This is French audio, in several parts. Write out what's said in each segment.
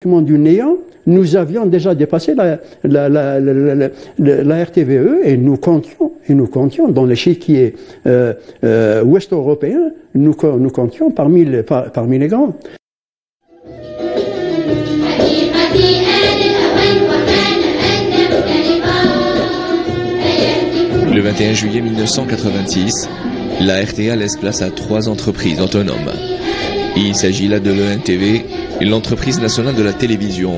Du néant, nous avions déjà dépassé la RTVE et nous comptions dans l'échiquier ouest-européen, nous comptions parmi les grands. Le 21 juillet 1986, la RTA laisse place à 3 entreprises autonomes. Il s'agit là de l'ENTV, l'entreprise nationale de la télévision,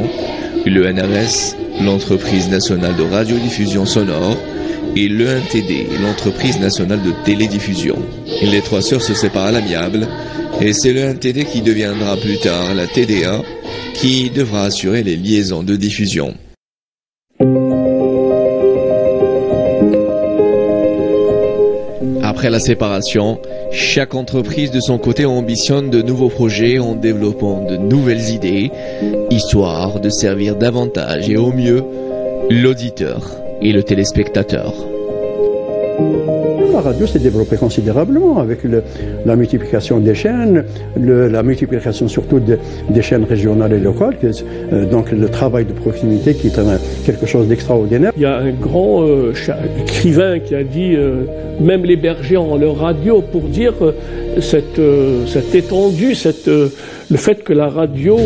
l'ENRS, l'entreprise nationale de radiodiffusion sonore, et l'ENTD, l'entreprise nationale de télédiffusion. Les 3 sœurs se séparent à l'amiable, et c'est l'ENTD qui deviendra plus tard la TDA, qui devra assurer les liaisons de diffusion. Après la séparation, chaque entreprise de son côté ambitionne de nouveaux projets en développant de nouvelles idées, histoire de servir davantage et au mieux l'auditeur et le téléspectateur. La radio s'est développée considérablement avec la multiplication des chaînes, la multiplication surtout des chaînes régionales et locales, donc le travail de proximité qui est quelque chose d'extraordinaire. Il y a un grand écrivain qui a dit même les bergers ont leur radio pour dire cette étendue, le fait que la radio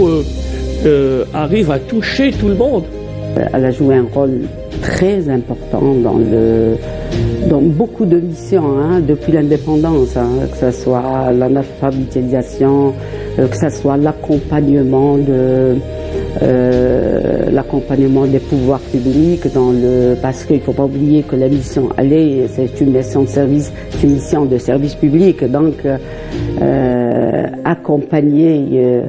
arrive à toucher tout le monde. Elle a joué un rôle très important dans beaucoup de missions depuis l'indépendance, que ce soit l'analphabétisation, que ce soit l'accompagnement des pouvoirs publics parce qu'il ne faut pas oublier que la mission c'est une mission de service public, donc accompagner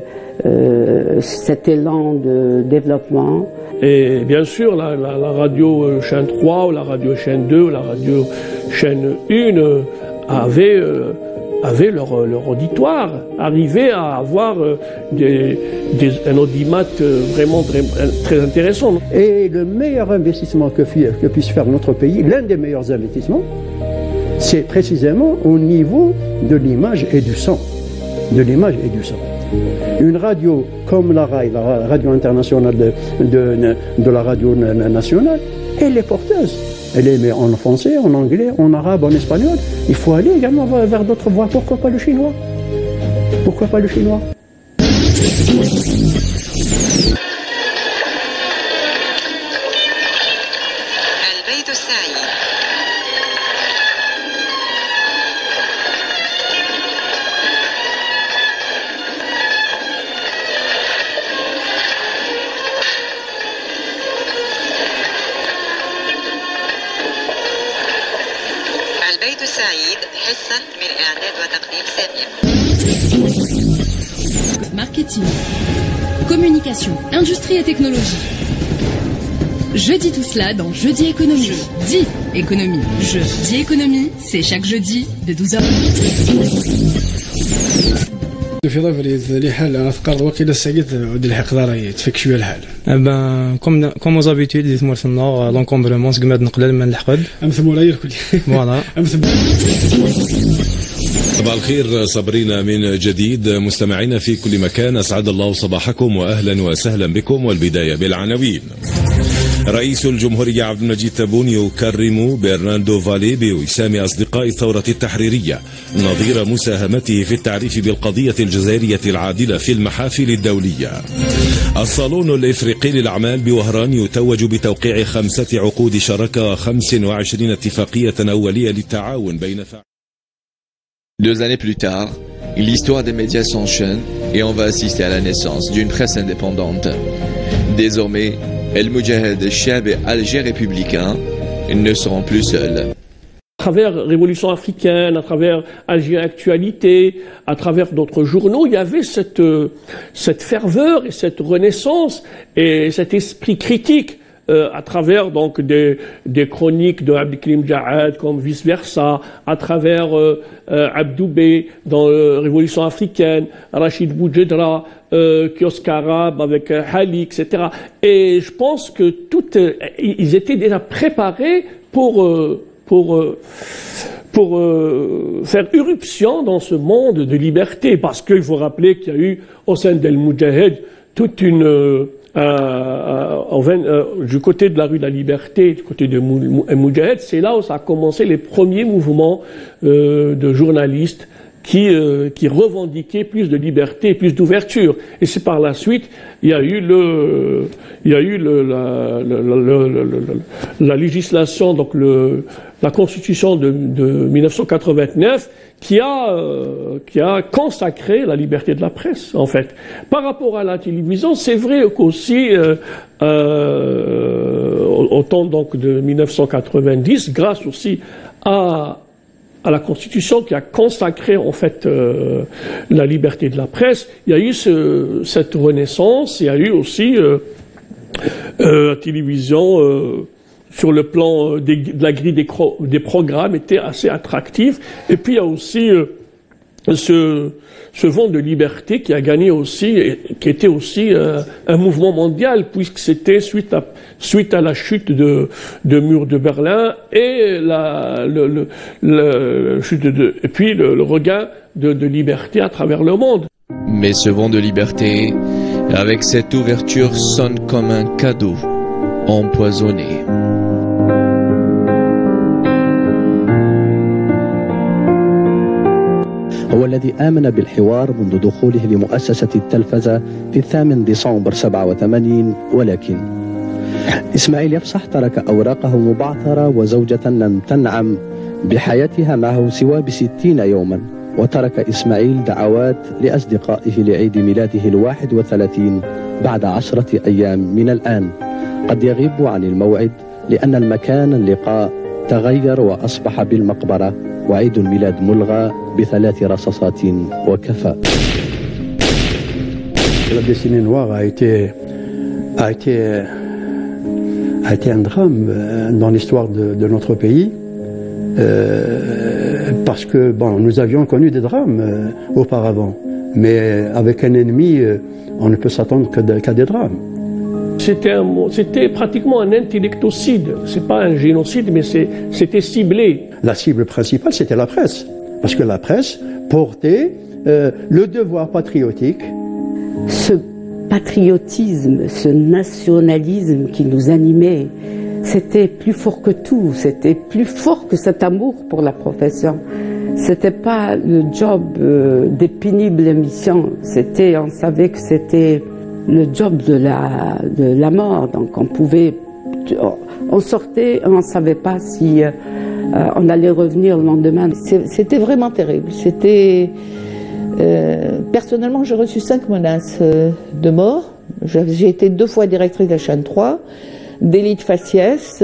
cet élan de développement. Et bien sûr, la radio chaîne 3, ou la radio chaîne 2, ou la radio chaîne 1 avaient leur auditoire, arrivaient à avoir un audimat vraiment très intéressant. Et le meilleur investissement que puisse faire notre pays, l'un des meilleurs investissements, c'est précisément au niveau de l'image et du son. Une radio comme la RAI, la radio internationale de la radio nationale, elle est porteuse. Elle est en français, en anglais, en arabe, en espagnol. Il faut aller également vers d'autres voies. Pourquoi pas le chinois? البيت السعيد حصة من إعداد وتقديم سامية. Marketing, communication, industrie et technologie. Je dis tout cela dans Jeudi Économie. Je dis économie. Je dis économie, c'est chaque jeudi de 12h. في ظفري لي حال أفكار وكيل السعيد ودي الحق داري تفك شوية الحال. Ben comme aux habitudes des mois sonores l'encombrement c'est قماد نقلل من الحقد. أمثمولاير كل. Voilà. صباح الخير صابرين من جديد مستمعينا في كل مكان أسعد الله صباحكم وأهلا وسهلا بكم والبداية بالعناوين. رئيس الجمهورية عبد المجيد تبون يكرم برناردو فالي بوسام أصدقاء الثورة التحريرية نظير مساهمته في التعريف بالقضية الجزائرية العادلة في المحافل الدولية. الصالون الإفريقي للأعمال بوهران يتوج بتوقيع 5 عقود شراكة 25 اتفاقية أولية للتعاون بين 2 années plus tard, l'histoire des médias s'enchaîne et on va assister à la naissance d'une presse indépendante. Désormais, El Moudjahed, Chab et Alger républicain ne seront plus seuls. À travers Révolution africaine, à travers Alger Actualité, à travers d'autres journaux, il y avait cette ferveur et cette renaissance et cet esprit critique. À travers donc des chroniques de Abdelkrim Djaad comme Vice Versa, à travers Abdoubé dans Révolution africaine, Rachid Boudjedra, Kiosque Arabe avec Hali, etc. Et je pense que ils étaient déjà préparés pour faire irruption dans ce monde de liberté, parce qu'il faut rappeler qu'il y a eu au sein d'El Moudjahed toute une du côté de la rue de la Liberté, du côté de Moudjahed, c'est là où ça a commencé les premiers mouvements de journalistes qui revendiquaient plus de liberté, plus d'ouverture. Et c'est par la suite, il y a eu la législation, donc la Constitution de 1989, qui a consacré la liberté de la presse, en fait. Par rapport à la télévision, c'est vrai qu'aussi, au temps donc de 1990, grâce aussi à la Constitution qui a consacré en fait la liberté de la presse, il y a eu cette renaissance, il y a eu aussi la télévision sur le plan de la grille des programmes était assez attractif, et puis il y a aussi ce vent de liberté qui a gagné aussi, qui était aussi un mouvement mondial, puisque c'était suite à la chute du mur de Berlin et et puis le regain de liberté à travers le monde. Mais ce vent de liberté, avec cette ouverture, sonne comme un cadeau empoisonné. هو الذي آمن بالحوار منذ دخوله لمؤسسة التلفزة في 8 ديسمبر 87، ولكن إسماعيل يفصح ترك أوراقه مبعثرة وزوجة لم تنعم بحياتها معه سوى ب60 يوما، وترك إسماعيل دعوات لأصدقائه لعيد ميلاده 31 بعد 10 أيام من الآن. قد يغيب عن الموعد لأن المكان اللقاء تغير وأصبح بالمقبرة، وعيد الميلاد ملغى ب3 رصاصات وكفى. La destinée noire a été un drame dans l'histoire de notre pays, parce que bon, nous avions connu des drames auparavant, mais avec un ennemi, on ne peut s'attendre qu'à des drames. C'était pratiquement un intellectocide. C'est pas un génocide, mais c'était ciblé. La cible principale, c'était la presse. Parce que la presse portait le devoir patriotique. Ce patriotisme, ce nationalisme qui nous animait, c'était plus fort que tout. C'était plus fort que cet amour pour la profession. C'était pas le job des pénibles missions. On savait que c'était le job de la mort, donc on sortait, on ne savait pas si on allait revenir le lendemain. C'était vraiment terrible. Personnellement, j'ai reçu 5 menaces de mort. J'ai été 2 fois directrice de la chaîne 3, délit de faciès.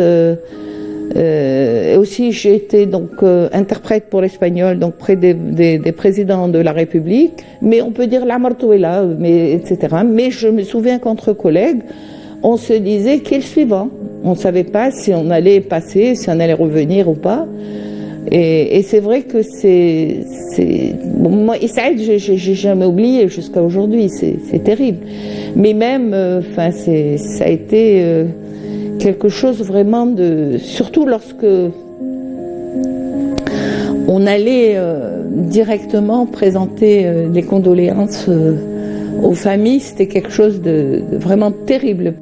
Et aussi, j'ai été donc interprète pour l'espagnol, donc près des présidents de la République. Mais on peut dire la martuela, etc. Mais je me souviens qu'entre collègues, on se disait qui est le suivant. On ne savait pas si on allait passer, si on allait revenir ou pas. Et c'est vrai que bon, moi, Saïd, j'ai jamais oublié jusqu'à aujourd'hui. C'est terrible. Mais même, ça a été quelque chose vraiment surtout lorsque on allait directement présenter les condoléances aux familles, c'était quelque chose de vraiment terrible.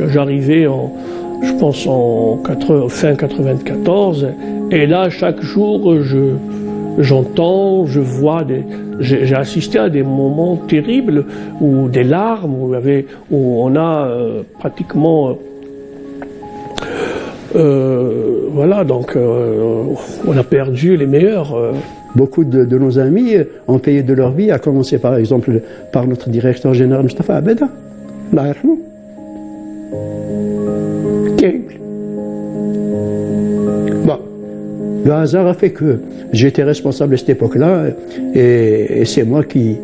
J'arrivais je pense fin 94, et là chaque jour j'entends, je vois j'ai assisté à des moments terribles où des larmes, où on a pratiquement voilà, donc on a perdu les meilleurs. Beaucoup de nos amis ont payé de leur vie, à commencer par exemple par notre directeur général Mustafa Abeda. Bon, le hasard a fait que j'étais responsable à cette époque-là, et c'est moi qui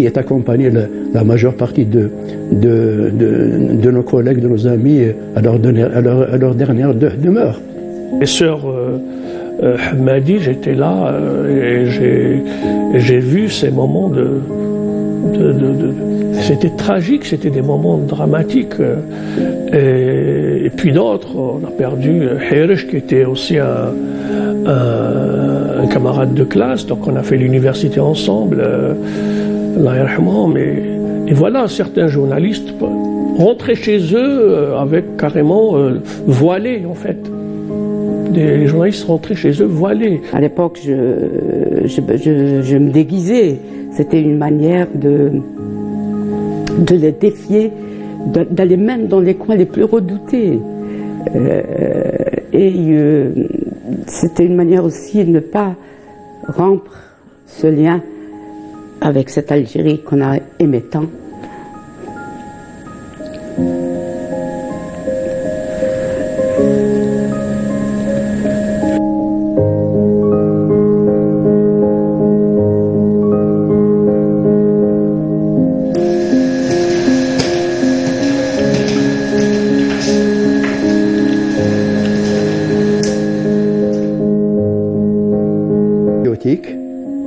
qui est accompagné la majeure partie de nos collègues, de nos amis à leur dernière demeure. Les sœurs Hamadi, j'étais là et j'ai vu ces moments c'était tragique, c'était des moments dramatiques. Et puis d'autres, on a perdu Hirish qui était aussi un camarade de classe, donc on a fait l'université ensemble. Et voilà, certains journalistes rentraient chez eux avec carrément voilés en fait. Les journalistes rentraient chez eux voilés. À l'époque, je me déguisais. C'était une manière de les défier, d'aller même dans les coins les plus redoutés. C'était une manière aussi de ne pas rompre ce lien avec cette Algérie qu'on a aimé tant.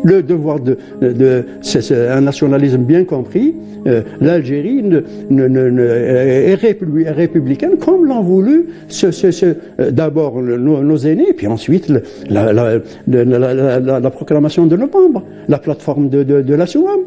Le devoir c'est un nationalisme bien compris. L'Algérie est républicaine comme l'ont voulu d'abord nos aînés, puis ensuite la proclamation de novembre, la plateforme de la Souam.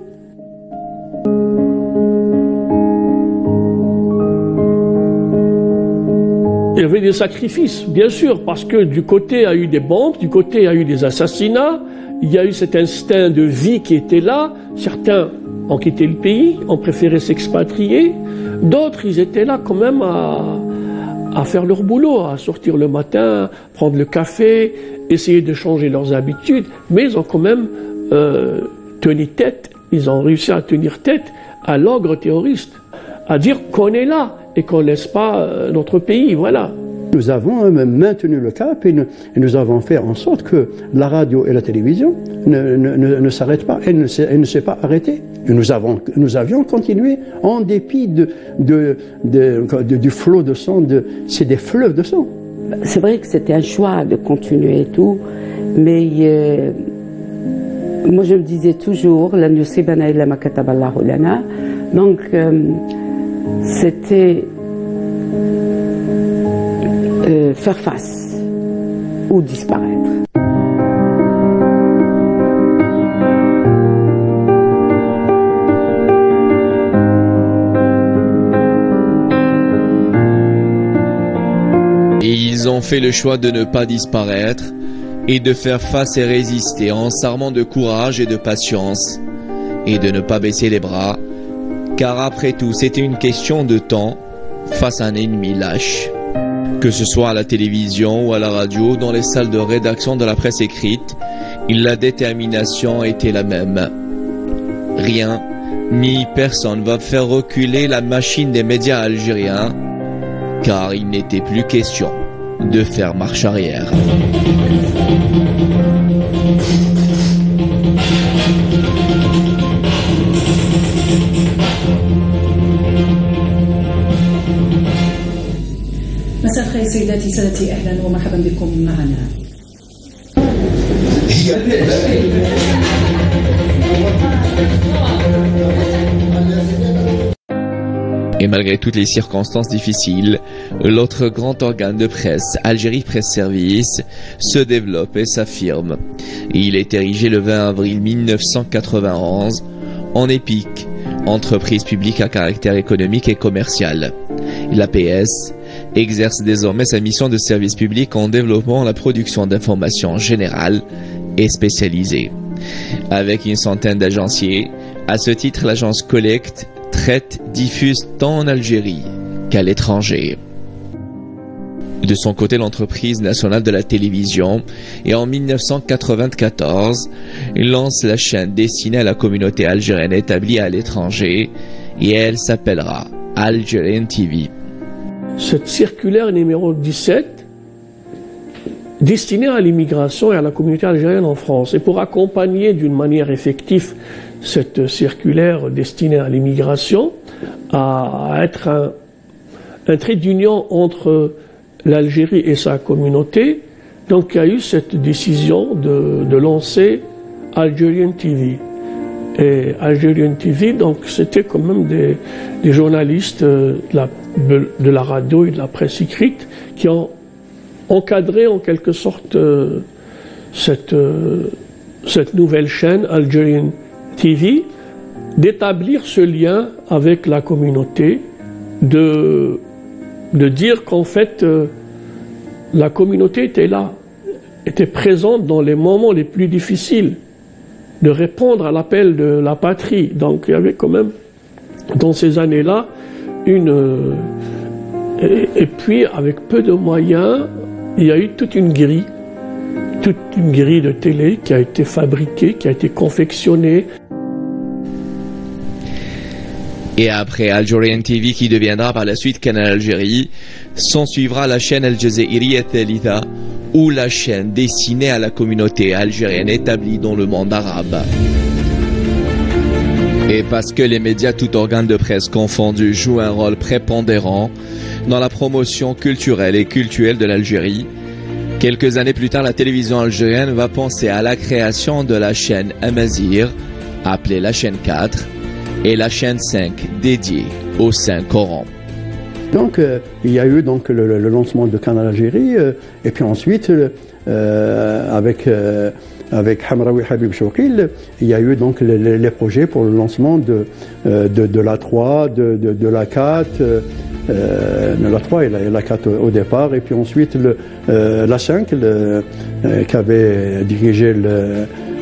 Il y avait des sacrifices, bien sûr, parce que du côté il y a eu des bombes, du côté il y a eu des assassinats, il y a eu cet instinct de vie qui était là. Certains ont quitté le pays, ont préféré s'expatrier. D'autres, ils étaient là quand même à faire leur boulot, à sortir le matin, prendre le café, essayer de changer leurs habitudes. Mais ils ont quand même tenu tête, ils ont réussi à tenir tête à l'ogre terroriste, à dire qu'on est là et qu'on ne laisse pas notre pays, voilà. Nous avons maintenu le cap et nous avons fait en sorte que la radio et la télévision ne s'arrêtent pas. Elle ne s'est pas arrêtée. Et nous avions continué en dépit du flot de sang. C'est des fleuves de sang. C'est vrai que c'était un choix de continuer et tout, mais moi je me disais toujours, donc c'était faire face ou disparaître. Et ils ont fait le choix de ne pas disparaître et de faire face et résister en s'armant de courage et de patience et de ne pas baisser les bras, car après tout c'était une question de temps face à un ennemi lâche. Que ce soit à la télévision ou à la radio, dans les salles de rédaction de la presse écrite, la détermination était la même. Rien ni personne va faire reculer la machine des médias algériens, car il n'était plus question de faire marche arrière. مساء الخير سيداتي سادتي، اهلا ومرحبا بكم معنا. Et malgré toutes les circonstances difficiles, l'autre grand organe de presse, Algérie Presse Service, se développe et s'affirme. Il est érigé le 20 avril 1991 en EPIC, entreprise publique à caractère économique et commercial. L'APS exerce désormais sa mission de service public en développant la production d'informations générales et spécialisées. Avec une centaine d'agenciers, à ce titre l'agence collecte, traite, diffuse tant en Algérie qu'à l'étranger. De son côté, l'entreprise nationale de la télévision, et en 1994, lance la chaîne destinée à la communauté algérienne établie à l'étranger, et elle s'appellera Algerian TV. Cette circulaire numéro 17, destinée à l'immigration et à la communauté algérienne en France, et pour accompagner d'une manière effective cette circulaire destinée à l'immigration à être un trait d'union entre l'Algérie et sa communauté. Donc il y a eu cette décision de lancer Algerian TV. Et Algerian TV, donc c'était quand même des journalistes de la radio et de la presse écrite qui ont encadré en quelque sorte cette nouvelle chaîne Algerian TV, d'établir ce lien avec la communauté, de dire qu'en fait la communauté était là, était présente dans les moments les plus difficiles, de répondre à l'appel de la patrie. Donc il y avait quand même dans ces années-là et puis avec peu de moyens, il y a eu toute une grille de télé qui a été fabriquée, qui a été confectionnée. Et après Algerian TV qui deviendra par la suite Canal Algérie, s'en suivra la chaîne Al Jazeera Thalitha, ou la chaîne destinée à la communauté algérienne établie dans le monde arabe. Et parce que les médias, tout organes de presse confondus, jouent un rôle prépondérant dans la promotion culturelle et cultuelle de l'Algérie, quelques années plus tard, la télévision algérienne va penser à la création de la chaîne Amazir, appelée la chaîne 4, et la chaîne 5, dédiée au Saint-Coran. Donc il y a eu donc le lancement de Canal Algérie et puis ensuite avec Hamraoui Habib Choukhil, il y a eu donc les projets pour le lancement de la 3, de la 4, la 3 et la 4 au départ, et puis ensuite la 5 qu'avait dirigé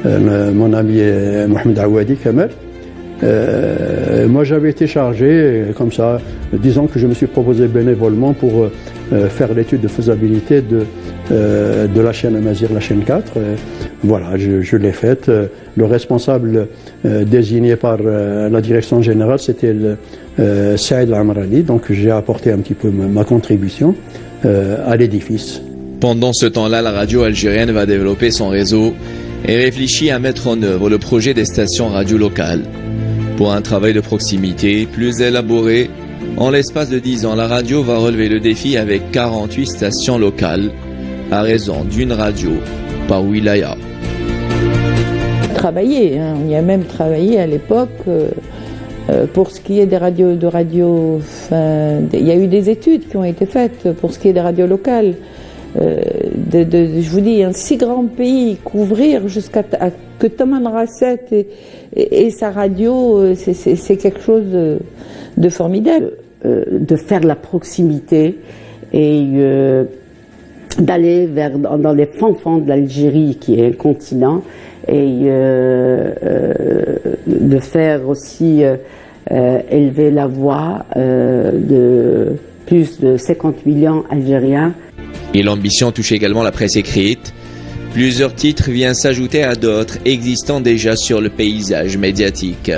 mon ami Mohamed Awadi Kamal. Moi j'avais été chargé comme ça, disons que je me suis proposé bénévolement pour faire l'étude de faisabilité de la chaîne Amazir, la chaîne 4. Voilà, je l'ai faite. Le responsable désigné par la direction générale, c'était Saïd Al-Amrani, donc j'ai apporté un petit peu ma contribution à l'édifice. Pendant ce temps-là, la radio algérienne va développer son réseau et réfléchit à mettre en œuvre le projet des stations radio locales. Pour un travail de proximité plus élaboré, en l'espace de 10 ans, la radio va relever le défi avec 48 stations locales, à raison d'une radio par wilaya. On y a même travaillé à l'époque pour ce qui est des radios, il y a eu des études qui ont été faites pour ce qui est des radios locales. Je vous dis, un si grand pays, couvrir jusqu'à que Taman Rasset et sa radio, c'est quelque chose de formidable. De faire la proximité et d'aller dans les fonds de l'Algérie, qui est un continent, et de faire aussi élever la voix de plus de 50 millions Algériens. Et l'ambition touche également la presse écrite. Plusieurs titres viennent s'ajouter à d'autres existant déjà sur le paysage médiatique.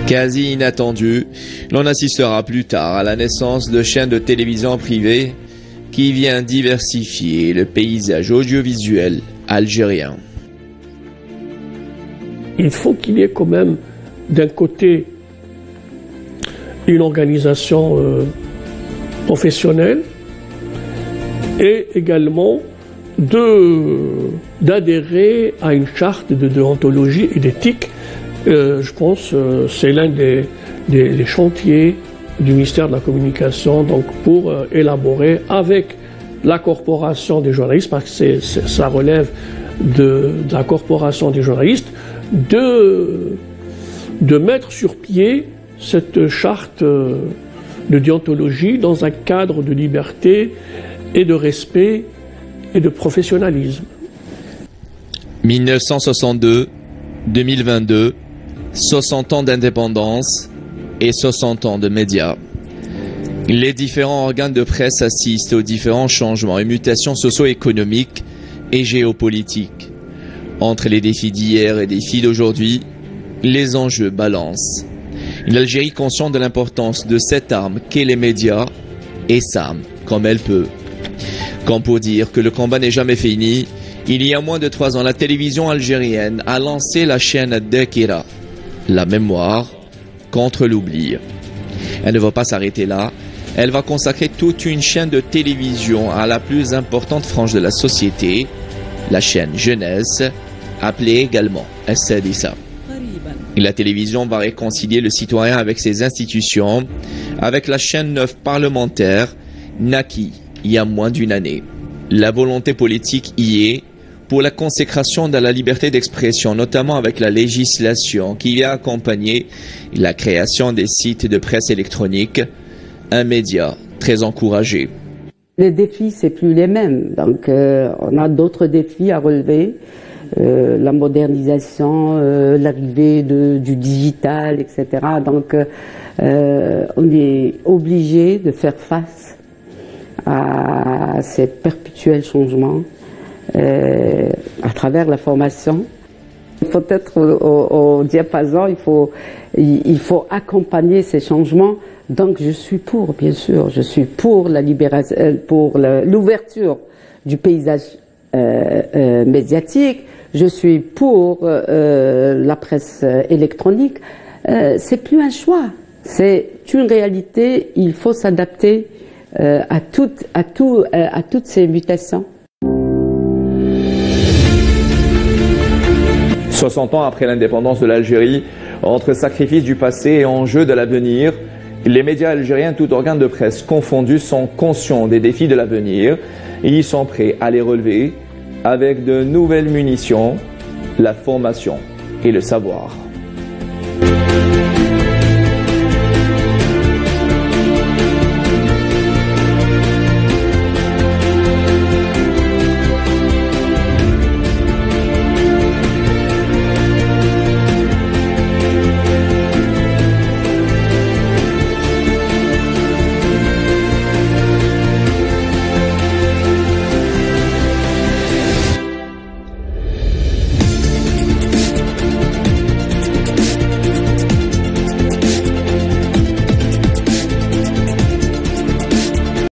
Quasi inattendu, l'on assistera plus tard à la naissance de chaînes de télévision privées qui vient diversifier le paysage audiovisuel algérien. Il faut qu'il y ait quand même d'un côté une organisation professionnelle et également d'adhérer à une charte de déontologie et d'éthique. Je pense que c'est l'un des chantiers du ministère de la Communication, donc pour élaborer avec la corporation des journalistes, parce que ça relève de la corporation des journalistes, de mettre sur pied cette charte de déontologie dans un cadre de liberté et de respect et de professionnalisme. 1962, 2022, 60 ans d'indépendance et 60 ans de médias. Les différents organes de presse assistent aux différents changements et mutations socio-économiques et géopolitiques. Entre les défis d'hier et les défis d'aujourd'hui, les enjeux balancent. L'Algérie, consciente de l'importance de cette arme qu'est les médias, et s'arme comme elle peut. Comme pour dire que le combat n'est jamais fini Il y a moins de 3 ans, la télévision algérienne a lancé la chaîne Dekira, la mémoire contre l'oubli. Elle ne va pas s'arrêter là. Elle va consacrer toute une chaîne de télévision à la plus importante frange de la société, la chaîne jeunesse, appelée également Sadissa. La télévision va réconcilier le citoyen avec ses institutions, avec la chaîne 9 parlementaire, naquie il y a moins d'une année. La volonté politique y est pour la consécration de la liberté d'expression, notamment avec la législation qui a accompagné la création des sites de presse électronique, un média très encouragé. Les défis, c'est plus les mêmes. Donc, on a d'autres défis à relever. La modernisation, l'arrivée du digital, etc. Donc, on est obligé de faire face à ces perpétuels changements à travers la formation. Il faut être au diapason, il faut accompagner ces changements. Donc je suis pour, bien sûr, je suis pour la libération, pour l'ouverture du paysage médiatique. Je suis pour la presse électronique. C'est plus un choix, c'est une réalité. Il faut s'adapter à toutes ces mutations. 60 ans après l'indépendance de l'Algérie, entre sacrifices du passé et enjeux de l'avenir, les médias algériens, tout organes de presse confondus, sont conscients des défis de l'avenir et ils sont prêts à les relever avec de nouvelles munitions, la formation et le savoir.